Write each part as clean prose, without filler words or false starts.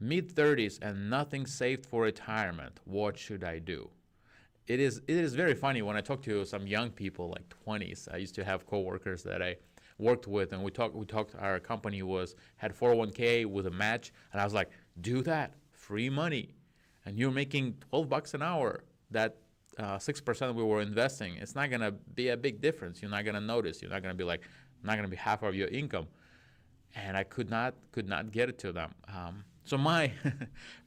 Mid-30s and nothing saved for retirement. What should I do? It is very funny when I talk to some young people like 20s. I used to have coworkers that I worked with, and we talked. Our company had 401k with a match, and I was like, do that, free money, and you're making $12 an hour. That 6% we were investing, it's not gonna be a big difference. You're not gonna notice. You're not gonna be like, not gonna be half of your income. And I could not get it to them. So my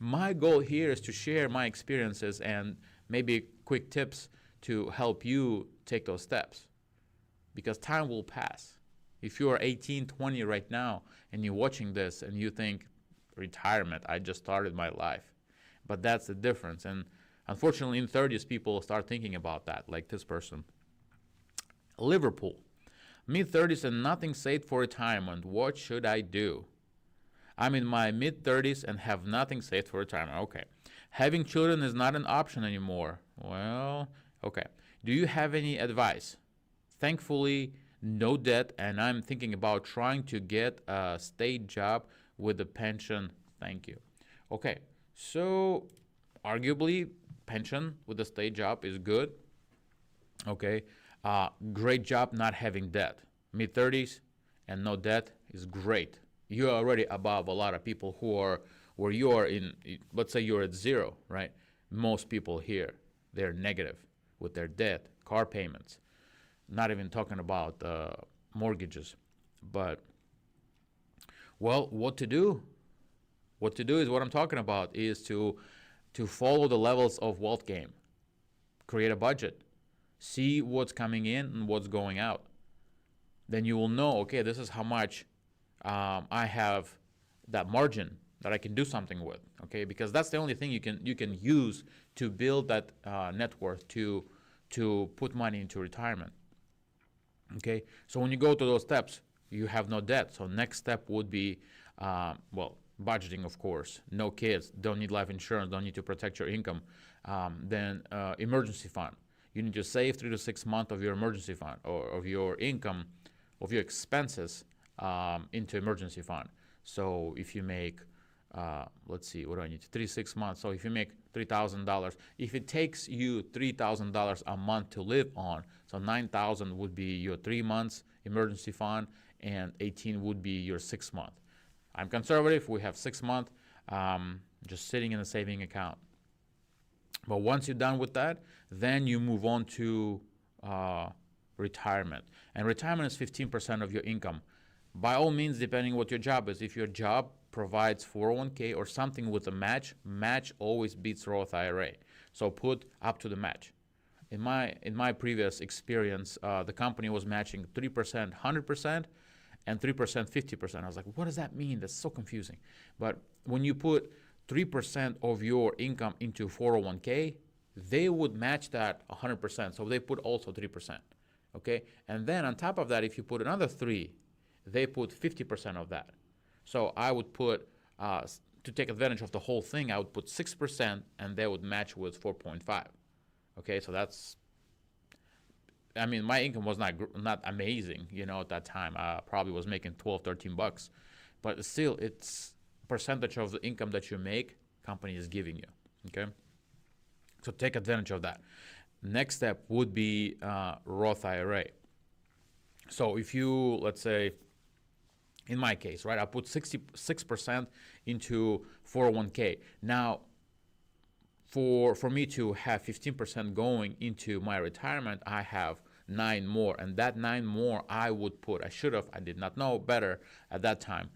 my goal here is to share my experiences and maybe quick tips to help you take those steps, because time will pass. If you are 18, 20 right now and you're watching this and you think, retirement, I just started my life. But that's the difference. And unfortunately in 30s people start thinking about that, like this person. Liverpool. Mid-30s and nothing saved for retirement. What should I do? I'm in my mid-30s and have nothing saved for retirement. Okay. Having children is not an option anymore. Well, okay. Do you have any advice? Thankfully, no debt, and I'm thinking about trying to get a state job with a pension. Thank you. Okay. So, arguably, pension with a state job is good. Okay. Great job not having debt. Mid-30s and no debt is great. You're already above a lot of people who are where you are in. Let's say you're at zero, right? Most people here, they're negative with their debt, car payments, not even talking about mortgages. But, well, what to do? What to do is what I'm talking about, is to follow the levels of wealth game. Create a budget. See what's coming in and what's going out. Then you will know, okay, this is how much I have that margin that I can do something with, okay? Because that's the only thing you can use to build that net worth to put money into retirement, okay? So when you go to those steps, you have no debt. So next step would be, budgeting, of course. No kids, don't need life insurance, don't need to protect your income. Then emergency fund. You need to save 3 to 6 months of your emergency fund or of your income, of your expenses into emergency fund. So if you make, let's see, what do I need? 3 to 6 months. So if you make $3,000, if it takes you $3,000 a month to live on, so $9,000 would be your 3 months emergency fund, and 18 would be your 6 month. I'm conservative. We have 6 month just sitting in a saving account. But once you're done with that, then you move on to retirement. And retirement is 15% of your income. By all means, depending what your job is. If your job provides 401k or something with a match always beats Roth IRA. So put up to the match. In my previous experience, the company was matching 3% 100% and 3% 50%. I was like, what does that mean? That's so confusing. But when you put 3% of your income into 401k, they would match that 100%. So they put also 3%. Okay? And then on top of that, if you put another 3, they put 50% of that. So I would put, to take advantage of the whole thing, I would put 6% and they would match with 4.5. Okay? So that's, I mean, my income was not amazing, at that time. I probably was making 12, 13 bucks. But still, it's percentage of the income that you make, company is giving you, okay? So take advantage of that. Next step would be Roth IRA. So if you, let's say, in my case, right, I put 66% into 401k. Now, for me to have 15% going into my retirement, I have 9 more, and that 9 more I did not know better at that time,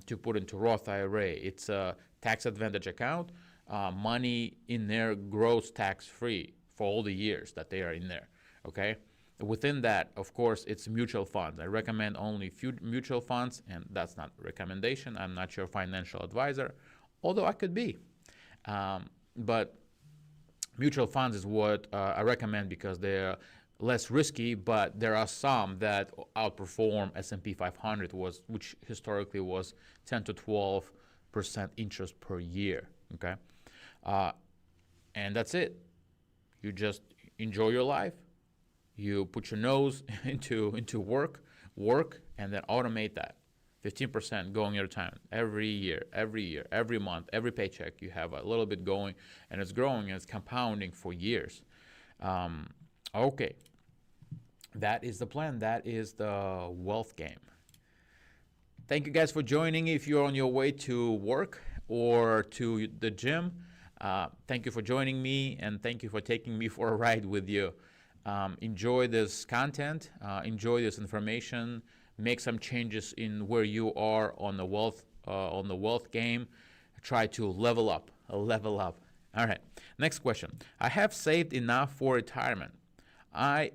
to put into Roth IRA. It's a tax advantage account. Money in there grows tax free for all the years that they are in there, okay? Within that, of course, it's mutual funds. I recommend only few mutual funds, and that's not a recommendation. I'm not your financial advisor, although I could be. But mutual funds is what I recommend because they're less risky, but there are some that outperform S&P 500, which historically was 10 to 12% interest per year. Okay, and that's it. You just enjoy your life. You put your nose into work, and then automate that. 15% going your retirement every year, every month, every paycheck. You have a little bit going, and it's growing and it's compounding for years. Okay, that is the plan. That is the wealth game. Thank you guys for joining. If you're on your way to work or to the gym, thank you for joining me, and thank you for taking me for a ride with you. Enjoy this content, enjoy this information, make some changes in where you are on the wealth game. Try to level up. All right. Next question. I have saved enough for retirement. I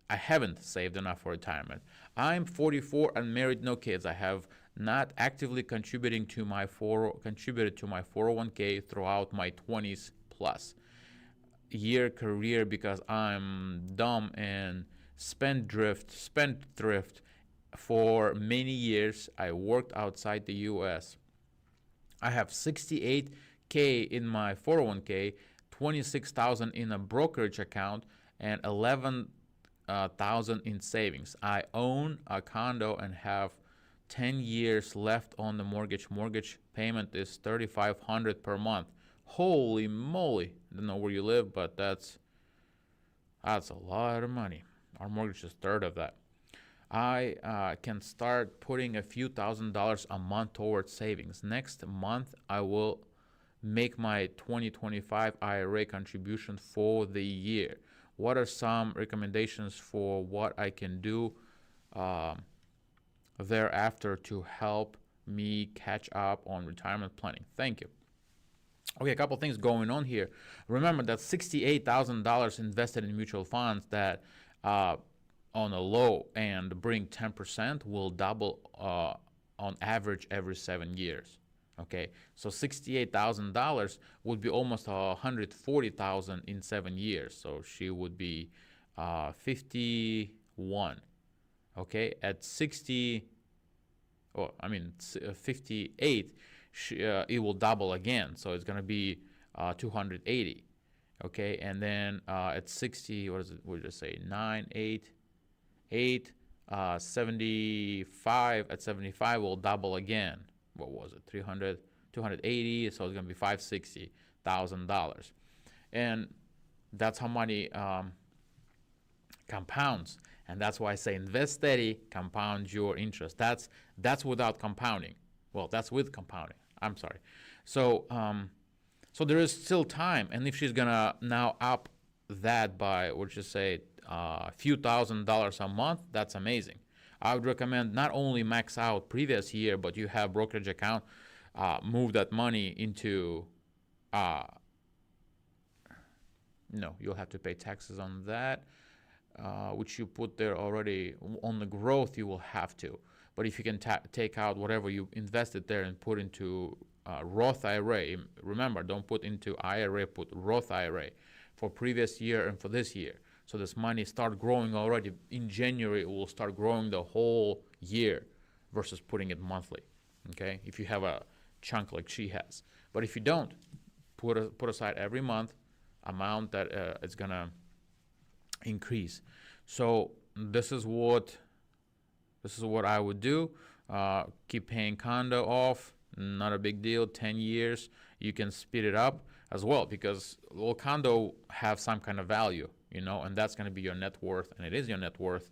haven't saved enough for retirement. I'm 44 and married, no kids. I have not actively contributed to my 401k throughout my 20s plus year career because I'm dumb and spendthrift for many years. I worked outside the U.S. I have 68k in my 401k, 26,000 in a brokerage account, and 11,000 in savings. I own a condo and have 10 years left on the mortgage. Mortgage payment is $3,500 per month. Holy moly! I don't know where you live, but that's a lot of money. Our mortgage is a third of that. I can start putting a few $1,000s a month towards savings. Next month, I will make my 2025 IRA contribution for the year. What are some recommendations for what I can do thereafter to help me catch up on retirement planning? Thank you. Okay, a couple things going on here. Remember that $68,000 invested in mutual funds that on a low end bring 10% will double on average every 7 years. Okay, so $68,000 would be almost $140,000 in 7 years. So she would be 51. Okay, at 58, it will double again. So it's gonna be 280. Okay, and then at 60, what is it? We'll just say 75. At 75 will double again. What was it? 280. So it's gonna be $560,000, and that's how money compounds. And that's why I say invest steady, compound your interest. That's without compounding. Well, that's with compounding. I'm sorry. So so there is still time, and if she's gonna now up that by, we'll just say, a few $1,000s a month, that's amazing. I would recommend not only max out previous year, but you have brokerage account, move that money into, you'll have to pay taxes on that, which you put there already. On the growth, you will have to. But if you can take out whatever you invested there and put into Roth IRA, remember, don't put into IRA, put Roth IRA for previous year and for this year. So this money start growing already. In January, it will start growing the whole year versus putting it monthly, okay, if you have a chunk like she has. But if you don't, put aside every month amount that it's going to increase. So this is what I would do. Keep paying condo off, not a big deal. 10 years, you can speed it up as well, because well, condo have some kind of value, and that's going to be your net worth, and it is your net worth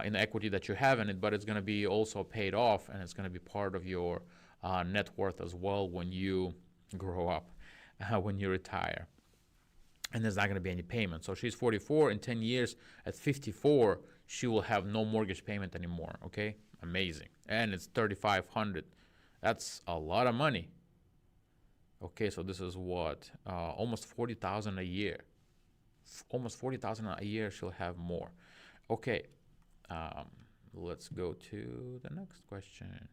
in the equity that you have in it, but it's going to be also paid off, and it's going to be part of your net worth as well when you grow up, when you retire. And there's not going to be any payment. So she's 44. In 10 years, at 54, she will have no mortgage payment anymore. Okay, amazing. And it's $3,500. That's a lot of money. Okay, so this is what, almost $40,000 a year. Almost $40,000 a year. She'll have more. Okay, let's go to the next question.